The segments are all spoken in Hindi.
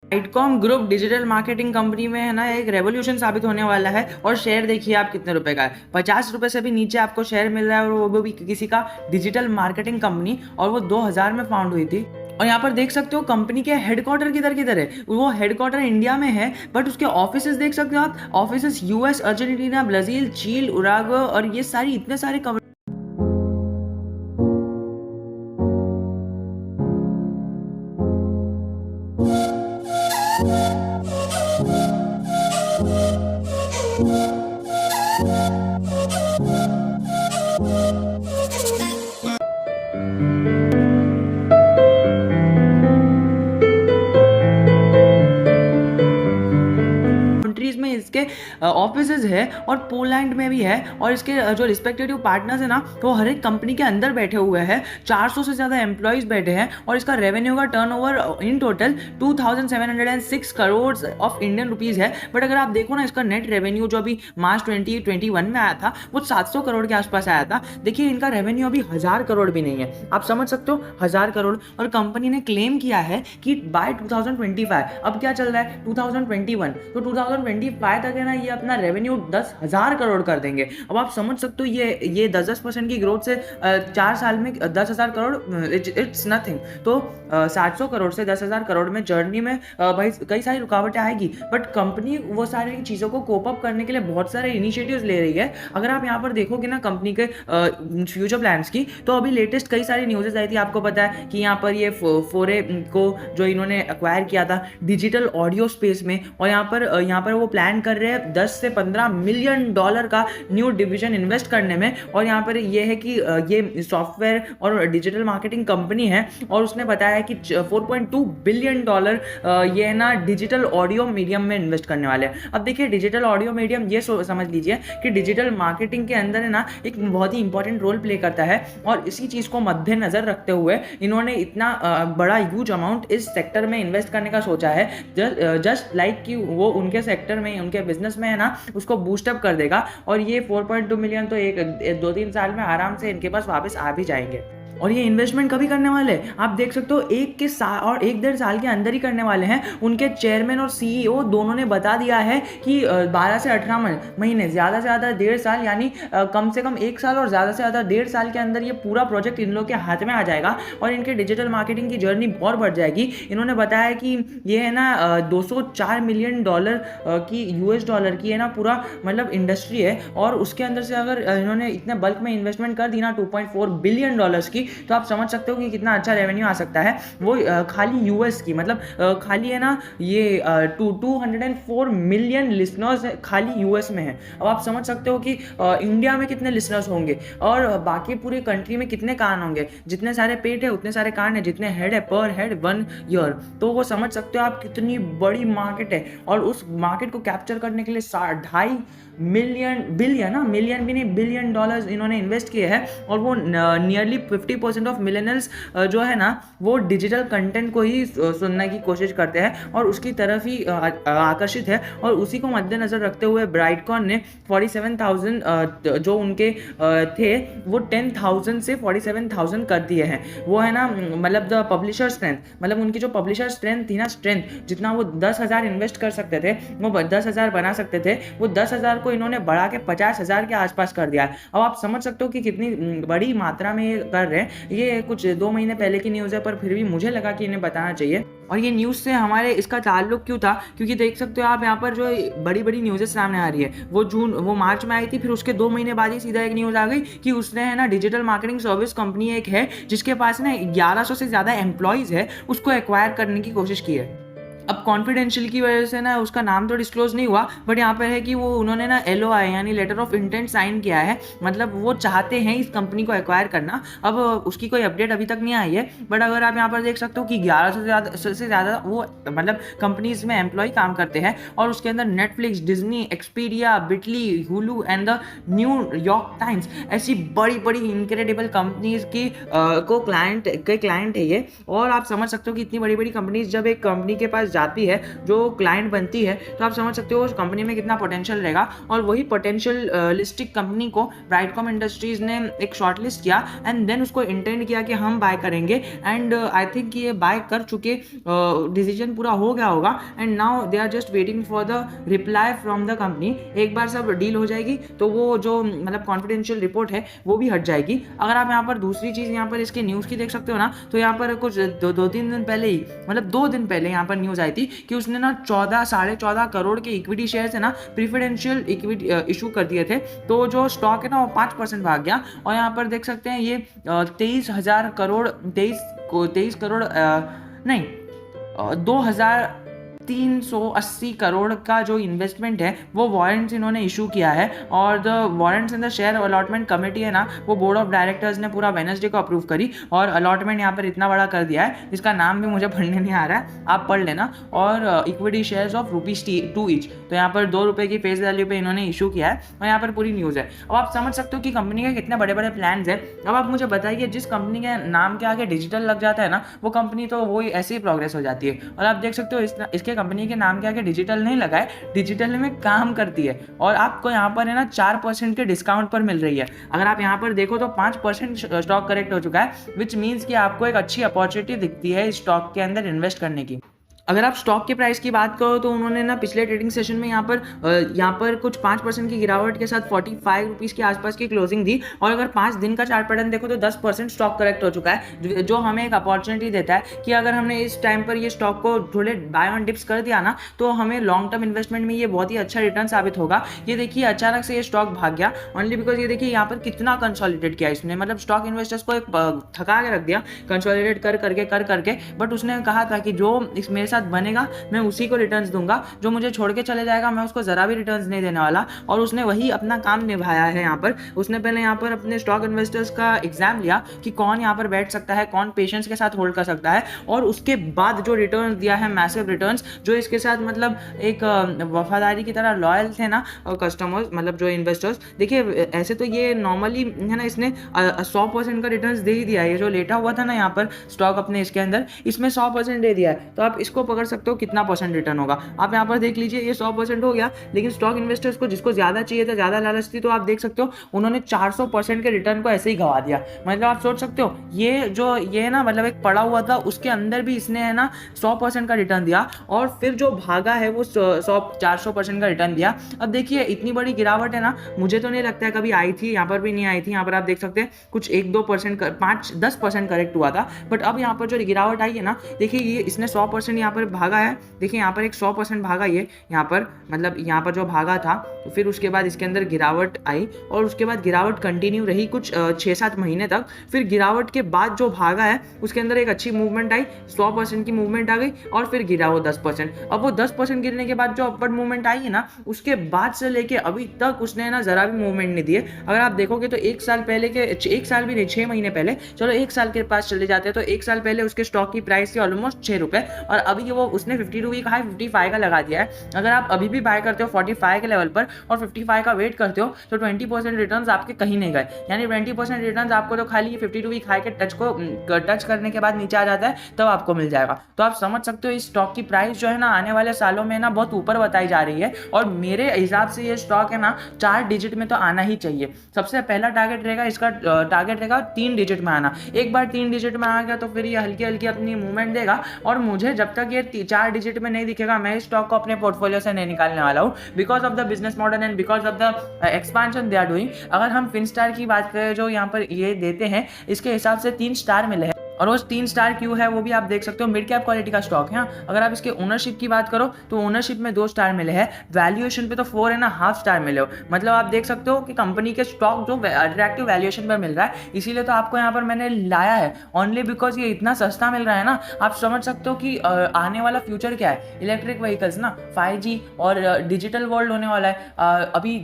Brightcom group digital marketing company में है ना एक रेवोल्यूशन साबित होने वाला है। और शेयर देखिए आप कितने रुपए का है, 50 रुपए से भी नीचे आपको शेयर मिल रहा है, और वो भी किसी का डिजिटल मार्केटिंग कंपनी, और वो 2000 में फाउंड हुई थी। और यहाँ पर देख सकते हो कंपनी के हेडक्वार्टर किधर है, वो हेडक्वार्टर इंडिया में है, बट उसके ऑफिसेज देख सकते हो आप, ऑफिसेज यूएस, अर्जेंटीना, ब्राजील, चील, उराग्वे, और ये सारी इतने सारे कंट्रीज में इसके ऑफिसेज है, और पोलैंड में भी है, और इसके जो रिस्पेक्टिव पार्टनर्स है ना, वो हर एक कंपनी के अंदर बैठे हुए हैं। 400 से ज़्यादा एम्प्लॉयज़ बैठे हैं, और इसका रेवेन्यू का turnover in total 2706 crore of Indian rupees है। बट अगर आप देखो ना, इसका नेट रेवेन्यू जो अभी मार्च 2021 में आया था, वो 700 करोड़ के आसपास आया था। देखिए इनका रेवेन्यू अभी 1000 करोड़ भी नहीं है, आप समझ सकते हो, 1000 करोड़। और कंपनी ने क्लेम किया है कि बाय 2025, अब क्या चल रहा है 2021, तो 2025 तक है ना ये अपना रेवेन्यू 10,000 करोड़ कर देंगे। अब आप समझ सकते हो ये 10% की ग्रोथ से 4 साल में 10,000 करोड़, इट्स नथिंग। तो 700 करोड़ से 10,000 करोड़ में जर्नी में भाई कई सारी रुकावटें आएगी, बट कंपनी वो सारी चीज़ों को कोप अप करने के लिए बहुत सारे इनिशिएटिव्स ले रही है। अगर आप यहाँ पर देखोगे ना कंपनी के फ्यूचर प्लान्स की, तो अभी लेटेस्ट कई सारी न्यूज़ेस आई थी, आपको पता है कि यहाँ पर ये फोरे को जो इन्होंने एक्वायर किया था डिजिटल ऑडियो स्पेस में, और यहाँ पर वो प्लान कर रहे हैं 10 से 15 मिलियन डॉलर का न्यू डिवीजन इन्वेस्ट करने में। और यहाँ पर ये है कि ये सॉफ्टवेयर और डिजिटल मार्केटिंग कंपनी है, और उसने बताया है कि 4.2 बिलियन डॉलर ये है ना डिजिटल ऑडियो मीडियम में इन्वेस्ट करने वाले हैं। अब देखिए डिजिटल ऑडियो मीडियम ये समझ लीजिए कि डिजिटल मार्केटिंग के अंदर है ना एक बहुत ही इंपॉर्टेंट रोल प्ले करता है, और इसी चीज़ को मद्देनजर रखते हुए इन्होंने इतना बड़ा ह्यूज अमाउंट इस सेक्टर में इन्वेस्ट करने का सोचा है, जस्ट लाइक कि वो उनके सेक्टर में, उनके बिजनेस में है ना उसको बूस्टअप कर देगा। और ये 4.2 मिलियन तो एक 2-3 साल में आराम से इनके पास वापस आ भी जाएंगे। और ये इन्वेस्टमेंट कभी करने वाले हैं आप देख सकते हो, 1-1.5 साल के अंदर ही करने वाले हैं। उनके चेयरमैन और सीईओ दोनों ने बता दिया है कि 12 से 18 महीने, ज़्यादा से ज़्यादा 1.5 साल, यानी कम से कम 1 साल और ज़्यादा से ज़्यादा 1.5 साल के अंदर ये पूरा प्रोजेक्ट इन लोग के हाथ में आ जाएगा, और इनके डिजिटल मार्केटिंग की जर्नी और बढ़ जाएगी। इन्होंने बताया कि ये है ना 204 मिलियन डॉलर की, US डॉलर की है ना पूरा मतलब इंडस्ट्री है, और उसके अंदर से अगर इन्होंने इतने बल्क में इन्वेस्टमेंट कर दी ना 2.4 बिलियन डॉलर्स की, तो आप समझ सकते हो कि कितना अच्छा रेवेन्यू आ सकता है। वो खाली यूएस की, मतलब खाली है ना ये 204 मिलियन लिसनर्स खाली यूएस में है। अब आप समझ सकते हो कि इंडिया में कितने लिसनर्स होंगे, और बाकी पूरी कंट्री में कितने कान होंगे। जितने सारे पेट है उतने सारे कान है, जितने हेड है पर हेड 1 ईयर। तो वो समझ सकते हो आप कितनी बड़ी मार्केट है, और उस मार्केट को कैप्चर करने के लिए 2.5 मिलियन भी नहीं, बिलियन डॉलर्स इन्होंने इन्वेस्ट किए हैं। और वो नियरली 50% ऑफ मिलेनियल्स जो है ना वो डिजिटल कंटेंट को ही सुनने की कोशिश करते हैं, और उसकी तरफ ही आकर्षित है। और उसी को मद्देनजर रखते हुए ब्राइटकॉन ने 47,000 जो उनके थे वो 10,000 से 47,000 कर दिए हैं। वो है ना मतलब द पब्लिशर स्ट्रेंथ, मतलब उनकी जो पब्लिशर स्ट्रेंथ थी ना, स्ट्रेंथ जितना वो 10,000 इन्वेस्ट कर सकते थे, वो 10,000 बना सकते थे, वो 10,000 को इन्होंने बढ़ा के 50,000 के आसपास कर दिया है। अब आप समझ सकते हो कि कितनी बड़ी मात्रा में ये कर रहे हैं। ये कुछ 2 महीने पहले की न्यूज़ है, पर फिर भी मुझे लगा कि इन्हें बताना चाहिए। और ये न्यूज़ से हमारे इसका ताल्लुक क्यों था, क्योंकि देख सकते हो आप यहाँ पर जो बड़ी बड़ी न्यूज़ें सामने आ रही है, वो मार्च में आई थी, फिर उसके 2 महीने बाद ही सीधा एक न्यूज़ आ गई कि उसने है ना डिजिटल मार्केटिंग सर्विस कंपनी एक है जिसके पास ना 1100 से ज़्यादा एम्प्लॉयज़ है, उसको एक्वायर करने की कोशिश की है। अब कॉन्फिडेंशियल की वजह से ना उसका नाम तो डिस्क्लोज नहीं हुआ, बट यहाँ पर है कि वो उन्होंने ना LOI यानी लेटर ऑफ इंटेंट साइन किया है, मतलब वो चाहते हैं इस कंपनी को एक्वायर करना। अब उसकी कोई अपडेट अभी तक नहीं आई है, बट अगर आप यहाँ पर देख सकते हो कि 1100 से ज़्यादा वो मतलब कंपनीज में एम्प्लॉय काम करते हैं, और उसके अंदर Netflix, Disney, Expedia, Bitly, Hulu and the new York times ऐसी बड़ी बड़ी इनक्रेडिबल कंपनीज की क्लाइंट है ये। और आप समझ सकते हो कि इतनी बड़ी बड़ी कंपनीज जब एक कंपनी के पास जाती है, जो क्लाइंट बनती है, तो आप समझ सकते हो उस कंपनी में कितना पोटेंशियल रहेगा। और वही पोटेंशियल लिस्टिक कंपनी को ब्राइटकॉम इंडस्ट्रीज ने एक शॉर्ट लिस्ट किया एंड देन उसको इंटेंड किया कि हम बाय करेंगे। एंड आई थिंक ये बाय कर चुके, डिसीजन पूरा हो गया होगा and now they are just waiting for the reply from the company. एक बार सब डील हो जाएगी तो वो जो मतलब कॉन्फिडेंशियल रिपोर्ट है वो भी हट जाएगी। अगर आप यहाँ पर दूसरी चीज़ यहाँ पर इसके न्यूज़ की देख सकते हो ना, तो यहाँ पर कुछ दो तीन दिन पहले ही, मतलब 2 दिन पहले यहाँ पर न्यूज़ आई थी कि उसने ना 14.5 करोड़ के इक्विटी शेयर है ना प्रीफरेंशियल इक्विटी इशू कर दिए थे। तो जो स्टॉक है ना वो 5% भाग गया। और यहाँ पर देख सकते हैं ये 23,000 करोड़ 23 करोड़ नहीं 2,380 करोड़ का जो इन्वेस्टमेंट है वो वारंट्स इन्होंने इशू किया है। और the warrants in the share allotment committee है ना, वो बोर्ड ऑफ डायरेक्टर्स ने पूरा वेडनेसडे को अप्रूव करी और अलॉटमेंट यहाँ पर इतना बड़ा कर दिया है जिसका नाम भी मुझे पढ़ने नहीं आ रहा है, आप पढ़ लेना। और इक्विटी शेयर्स ऑफ ₹2 ईच, तो यहाँ पर ₹2 की फेस वैल्यू पे इन्होंने इशू किया है और यहाँ पर पूरी न्यूज़ है। अब आप समझ सकते हो कि कंपनी के कितने बड़े बड़े प्लान्स हैं। अब आप मुझे बताइए, जिस कंपनी के नाम के आगे डिजिटल लग जाता है ना, वो कंपनी तो वो ऐसे ही प्रोग्रेस हो जाती है। और आप देख सकते हो इसके कंपनी के नाम के आगे डिजिटल नहीं लगा है, डिजिटल में काम करती है और आपको यहाँ पर है ना 4% के डिस्काउंट पर मिल रही है। अगर आप यहाँ पर देखो तो 5% स्टॉक करेक्ट हो चुका है, विच मीन्स कि आपको एक अच्छी अपॉर्चुनिटी दिखती है इस स्टॉक के अंदर इन्वेस्ट करने की। अगर आप स्टॉक के प्राइस की बात करो तो उन्होंने ना पिछले ट्रेडिंग सेशन में यहाँ पर कुछ 5% की गिरावट के साथ ₹45 के आसपास की क्लोजिंग दी। और अगर 5 दिन का चार्ट पैटर्न देखो तो 10% स्टॉक करेक्ट हो चुका है, जो हमें एक अपॉर्चुनिटी देता है कि अगर हमने इस टाइम पर ये स्टॉक को थोड़े बाय ऑन डिप्स कर दिया ना, तो हमें लॉन्ग टर्म इन्वेस्टमेंट में ये बहुत ही अच्छा रिटर्न साबित होगा। ये देखिए अचानक से ये स्टॉक भाग गया ओनली बिकॉज ये देखिए यहाँ पर कितना कंसोलिडेट किया इसने, मतलब स्टॉक इन्वेस्टर्स को एक थका के रख दिया कंसोलिडेट कर करके। बट उसने कहा था कि जो इस मेरे साथ बनेगा मैं उसी को रिटर्न्स दूंगा, जो मुझे छोड़ के चले जाएगा मैं उसको जरा भी रिटर्न्स नहीं देने वाला। और उसने वही अपना काम निभाया है। यहाँ पर उसने पहले यहाँ पर अपने स्टॉक इन्वेस्टर्स का एग्जाम लिया कि कौन यहाँ पर बैठ सकता है, कौन पेशेंस के साथ होल्ड कर सकता है, और उसके बाद जो रिटर्न्स दिया है मैसिव रिटर्न्स, जो इसके साथ मतलब एक वफादारी की तरह लॉयल थे ना कस्टमर्स, मतलब जो इन्वेस्टर्स। देखिए ऐसे तो ये नॉर्मली है ना, इसने 100% का रिटर्न्स दे ही दिया है। ये जो लेटा हुआ था ना यहाँ पर स्टॉक अपने इसके अंदर, इसमें 100% दे दिया है। तो आप इसको पकड़ सकते हो कितना % रिटर्न होगा। आप यहाँ पर देख लीजिए ये 100% हो गया, लेकिन स्टॉक इन्वेस्टर्स को जिसको ज्यादा चाहिए था, ज्यादा लालच थी, तो आप देख सकते हो उन्होंने 400% के रिटर्न को ऐसे ही गवा दिया। मतलब आप सोच सकते हो ये ना मतलब एक पड़ा हुआ था उसके अंदर भी इसने है ना 100% का रिटर्न दिया, और फिर जो भागा है वो 400% का रिटर्न दिया। अब देखिए इतनी बड़ी गिरावट है ना, मुझे तो नहीं लगता है कभी आई थी, यहाँ पर भी नहीं आई थी। यहाँ पर आप देख सकते हैं कुछ 1-2% 5-10% करेक्ट हुआ था, बट अब यहाँ पर जो गिरावट आई है ना, देखिए ये इसने 100% यहाँ पर भागा है। देखिए यहाँ पर एक 100% भागा ये यहाँ पर, मतलब यहाँ पर जो भागा था, तो फिर उसके बाद इसके अंदर गिरावट आई और उसके बाद गिरावट कंटिन्यू रही कुछ 6-7 महीने तक। फिर गिरावट के बाद जो भागा है उसके अंदर एक अच्छी मूवमेंट आई, 100% की मूवमेंट आ गई, और फिर गिरा वो 10%। अब वो 10% गिरने के बाद जो अपवर्ड मूवमेंट आई है ना, उसके बाद से लेके अभी तक उसने ना जरा भी मूवमेंट नहीं दी है। अगर आप देखोगे तो 1 साल पहले के, 1 साल भी नहीं, 6 महीने पहले, चलो 1 साल के पास चले जाते हैं, तो 1 साल पहले उसके स्टॉक की प्राइस थी ऑलमोस्ट ₹6, और अभी वो उसने 52 का है 55 का लगा दिया है। अगर आप अभी भी बाय करते हो 45 के लेवल पर और 55 का वेट करते हो, तो 20% रिटर्न्स आपके कहीं नहीं गए। यानी 20% रिटर्न्स आपको तो खाली 52 वीक हाई के टच करने के बाद नीचे आ जाता है, तब आपको मिल जाएगा। तो आप समझ सकते हो इस स्टॉक की प्राइस जो है ना आने वाले सालों में ना बहुत ऊपर बताई जा रही है, और मेरे हिसाब से ये स्टॉक है ना 4 डिजिट में तो आना ही चाहिए। सबसे पहला टारगेट रहेगा इसका, टारगेट रहेगा 3 डिजिट में आना। एक बार 3 डिजिट में आ गया तो फिर ये हल्की हल्की अपनी मूवमेंट देगा, और मुझे जब तक ये 4 डिजिट में नहीं दिखेगा मैं इस स्टॉक को अपने पोर्टफोलियो से नहीं निकालने वाला हूँ, because of the business model and because of the expansion they are doing. अगर हम फिनस्टार की बात करें जो यहाँ पर ये देते हैं, इसके हिसाब से 3 स्टार मिले हैं, और वो 3 स्टार क्यों है वो भी आप देख सकते हो। मिड कैप क्वालिटी का स्टॉक है। अगर आप इसके ओनरशिप की बात करो तो ओनरशिप में 2 स्टार मिले हैं, वैल्यूएशन पे तो 4.5 स्टार मिले हो। मतलब आप देख सकते हो कि कंपनी के स्टॉक जो अट्रैक्टिव वैल्यूएशन पर मिल रहा है, इसीलिए तो आपको यहाँ पर मैंने लाया है, ओनली बिकॉज ये इतना सस्ता मिल रहा है ना। आप समझ सकते हो कि आने वाला फ्यूचर क्या है, इलेक्ट्रिक व्हीकल्स ना, 5G और डिजिटल वर्ल्ड होने वाला है। अभी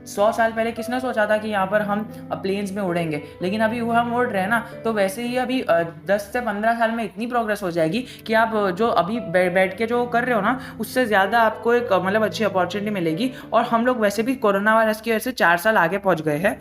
100 साल पहले किसने सोचा था कि यहाँ पर हम प्लेन्स में उड़ेंगे, लेकिन अभी वो हम उड़ रहे हैं ना। तो वैसे ही अभी 10 से 15 साल में इतनी प्रोग्रेस हो जाएगी कि आप जो अभी बैठ के जो कर रहे हो ना, उससे ज़्यादा आपको एक मतलब अच्छी अपॉर्चुनिटी मिलेगी। और हम लोग वैसे भी कोरोना वायरस की वजह से 4 साल आगे पहुंच गए हैं।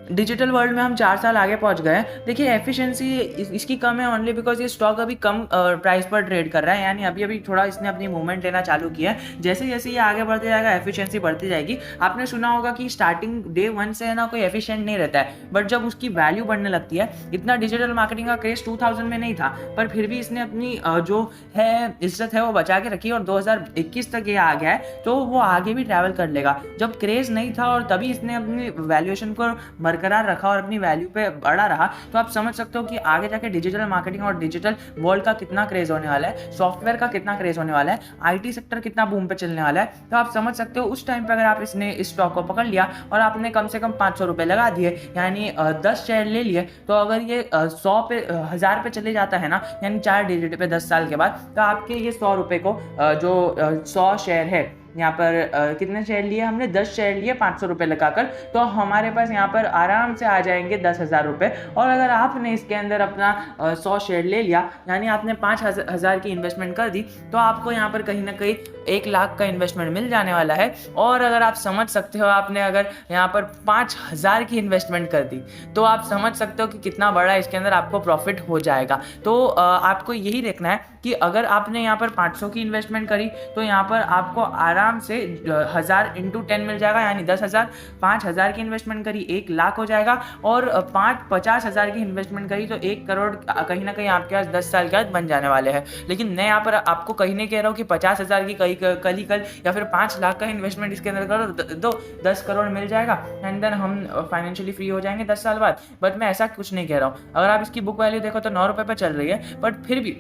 डिजिटल वर्ल्ड में हम 4 साल आगे पहुंच गए हैं। देखिए एफिशिएंसी इसकी कम है ओनली बिकॉज ये स्टॉक अभी कम प्राइस पर ट्रेड कर रहा है, यानी अभी अभी थोड़ा इसने अपनी मूवमेंट लेना चालू किया है। जैसे जैसे ये आगे बढ़ते जाएगा एफिशिएंसी बढ़ती जाएगी। आपने सुना होगा कि स्टार्टिंग डे 1 से है ना कोई एफिशिएंट नहीं रहता है, बट जब उसकी वैल्यू बढ़ने लगती है, इतना डिजिटल मार्केटिंग का क्रेज 2000 में नहीं था, पर फिर भी इसने अपनी जो है इज्जत है वो बचा के रखी और 2021 तक ये आ गया है, तो वो आगे भी ट्रैवल कर लेगा। जब क्रेज नहीं था और तभी इसने अपनी वैल्यूएशन को बरकरार रखा और अपनी वैल्यू पे बढ़ा रहा, तो आप समझ सकते हो कि आगे जाके डिजिटल मार्केटिंग और डिजिटल वर्ल्ड का कितना क्रेज होने वाला है, सॉफ्टवेयर का कितना क्रेज होने वाला है, आईटी सेक्टर कितना बूम पे चलने वाला है। तो आप समझ सकते हो उस टाइम पे अगर आप इसने इस स्टॉक को पकड़ लिया और आपने कम से कम 500 रुपए लगा दिए, यानी 10 शेयर ले लिए, तो अगर ये 100 पे 1000 पे चले जाता है ना, यानी 4 डिजिट पे 10 साल के बाद, तो आपके ये 100 रुपए को जो 100 शेयर है, यहाँ पर कितने शेयर लिए हमने, 10 शेयर लिए 500 रुपये लगाकर, तो हमारे पास यहाँ पर आराम से आ जाएंगे 10,000 रुपये। और अगर आपने इसके अंदर अपना 100 शेयर ले लिया, यानी आपने 5,000 की इन्वेस्टमेंट कर दी, तो आपको यहाँ पर कहीं ना कहीं 1 लाख का इन्वेस्टमेंट मिल जाने वाला है। और अगर आप समझ सकते हो, आपने अगर यहाँ पर 5,000 की इन्वेस्टमेंट कर दी, तो आप समझ सकते हो कि कितना बड़ा इसके अंदर आपको प्रॉफिट हो जाएगा। तो आपको यही देखना है कि अगर आपने यहाँ पर 500 की इन्वेस्टमेंट करी, तो यहाँ पर आपको आराम से 1000 × 10 मिल जाएगा, यानी 10,000। 5,000 की इन्वेस्टमेंट करी 1 लाख हो जाएगा, और 50,000 की इन्वेस्टमेंट करी तो 1 करोड़ कहीं ना कहीं आपके पास 10 साल के बाद बन जाने वाले हैं। लेकिन मैं यहाँ पर आपको कहीं नहीं कह रहा हूँ कि 50,000 की कल ही कल या फिर 5 लाख का इन्वेस्टमेंट इसके अंदर करो तो 10 करोड़ मिल जाएगा एंड देन हम फाइनेंशियली फ्री हो जाएंगे 10 साल बाद। बट मैं ऐसा कुछ नहीं कह रहा हूँ। अगर आप इसकी बुक वैल्यू देखो तो 9 रुपये पर चल रही है, बट फिर भी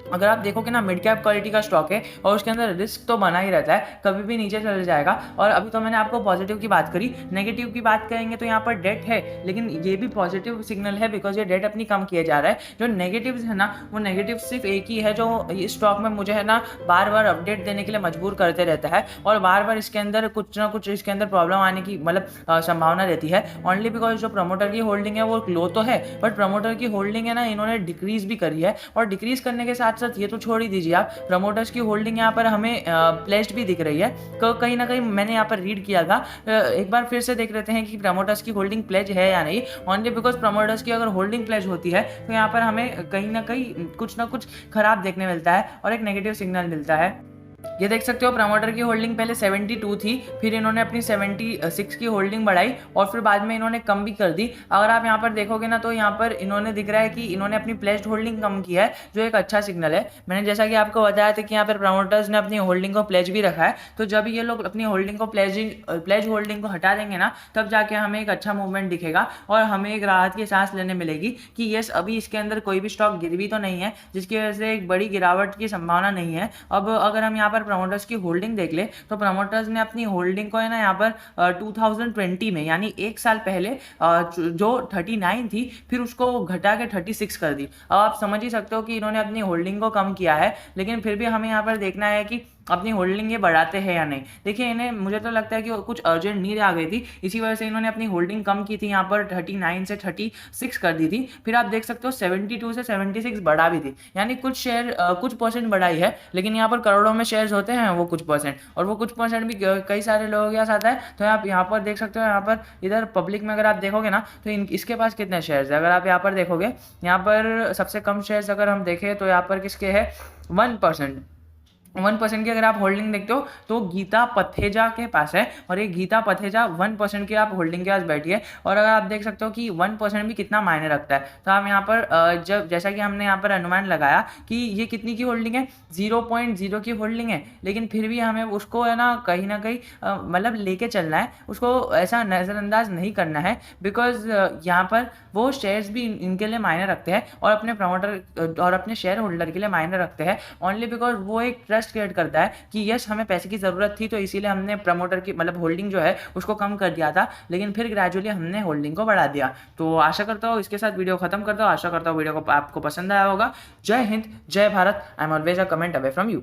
अगर आप देखोगे ना, मिड कैप क्वालिटी का स्टॉक है और उसके अंदर रिस्क तो बना ही रहता है, कभी भी नीचे चल जाएगा। और अभी तो मैंने आपको पॉजिटिव की बात करी, नेगेटिव की बात करेंगे तो यहाँ पर डेट है, लेकिन ये भी पॉजिटिव सिग्नल है बिकॉज ये डेट अपनी कम किया जा रहा है। जो नेगेटिव है ना, वो नेगेटिव सिर्फ एक ही है, जो इस स्टॉक में मुझे है ना बार बार अपडेट देने के लिए मजबूर करते रहता है और बार बार इसके अंदर कुछ ना कुछ इसके अंदर प्रॉब्लम आने की मतलब संभावना रहती है। ओनली बिकॉज जो प्रमोटर की होल्डिंग है वो लो तो है, बट प्रमोटर की होल्डिंग है ना, इन्होंने डिक्रीज भी करी है। और डिक्रीज करने के साथ साथ ये तो छोड़ ही दीजिए, आप प्रमोटर्स की होल्डिंग यहाँ पर हमें प्लेस्ड भी दिख रही है। कहीं ना कहीं मैंने यहाँ पर रीड किया था, एक बार फिर से देख लेते हैं कि प्रमोटर्स की होल्डिंग प्लेज है या नहीं। ओनली बिकॉज प्रमोटर्स की अगर होल्डिंग प्लेज होती है तो यहाँ पर हमें कहीं ना कहीं कुछ ना कुछ खराब देखने मिलता है और एक नेगेटिव सिग्नल मिलता है। ये देख सकते हो प्रमोटर की होल्डिंग पहले 72 थी, फिर इन्होंने अपनी 76 की होल्डिंग बढ़ाई और फिर बाद में इन्होंने कम भी कर दी। अगर आप यहाँ पर देखोगे ना, तो यहाँ पर इन्होंने दिख रहा है कि इन्होंने अपनी प्लेस्ड होल्डिंग कम किया है, जो एक अच्छा सिग्नल है। मैंने जैसा कि आपको बताया था कि यहाँ पर प्रमोटर्स ने अपनी होल्डिंग को प्लेज भी रखा है, तो जब ये लोग अपनी होल्डिंग को प्लेज होल्डिंग को हटा देंगे ना, तब जाके हमें एक अच्छा मूवमेंट दिखेगा और हमें एक राहत की सांस लेने मिलेगी कि यस, अभी इसके अंदर कोई भी स्टॉक गिर भी तो नहीं है जिसकी वजह से एक बड़ी गिरावट की संभावना नहीं है। अब अगर हम यहाँ पर प्रमोटर्स की होल्डिंग देख ले, तो प्रमोटर्स ने अपनी होल्डिंग को है ना यहाँ पर 2020 में, यानी 1 साल पहले जो 39 थी, फिर उसको घटा के 36 कर दी। अब आप समझ ही सकते हो कि इन्होंने अपनी होल्डिंग को कम किया है, लेकिन फिर भी हमें यहाँ पर देखना है कि अपनी होल्डिंग ये बढ़ाते हैं या नहीं। देखिए, इन्हें मुझे तो लगता है कि कुछ अर्जेंट नीड आ गई थी, इसी वजह से इन्होंने अपनी होल्डिंग कम की थी, यहाँ पर 39 से 36 कर दी थी। फिर आप देख सकते हो 72 से 76 बढ़ा भी थी, यानी कुछ शेयर कुछ परसेंट बढ़ाई है। लेकिन यहाँ पर करोड़ों में शेयर्स होते हैं वो कुछ परसेंट, और वो कुछ परसेंट भी कई सारे लोगों के पास आता है। तो आप यहाँ पर देख सकते हो, यहाँ पर इधर पब्लिक में अगर आप देखोगे ना, तो इसके पास कितने शेयर्स है। अगर आप यहाँ पर देखोगे, यहाँ पर सबसे कम शेयर्स अगर हम देखें तो यहाँ पर किसके है, 1% की अगर आप होल्डिंग देखते हो तो गीता पथेजा के पास है, और ये गीता पथेजा 1% की आप होल्डिंग के पास बैठी है। और अगर आप देख सकते हो कि 1% भी कितना मायने रखता है, तो हम यहाँ पर जब जैसा कि हमने यहाँ पर अनुमान लगाया कि ये कितनी की होल्डिंग है, 0.0 की होल्डिंग है, लेकिन फिर भी हमें उसको है ना कहीं मतलब लेके चलना है, उसको ऐसा नज़रअंदाज नहीं करना है, बिकॉज यहाँ पर वो शेयर्स भी इनके लिए मायने रखते हैं और अपने प्रमोटर और अपने शेयर होल्डर के लिए मायने रखते हैं। ओनली बिकॉज वो एक ट्रस्ट क्रिएट करता है कि यस, हमें पैसे की ज़रूरत थी, तो इसीलिए हमने प्रमोटर की मतलब होल्डिंग जो है उसको कम कर दिया था, लेकिन फिर ग्रेजुअली हमने होल्डिंग को बढ़ा दिया। तो आशा करता हूँ इसके साथ वीडियो खत्म करता हूँ। आशा करता हूँ वीडियो को आपको पसंद आया होगा। जय हिंद, जय Bharat. I am always a comment away from you.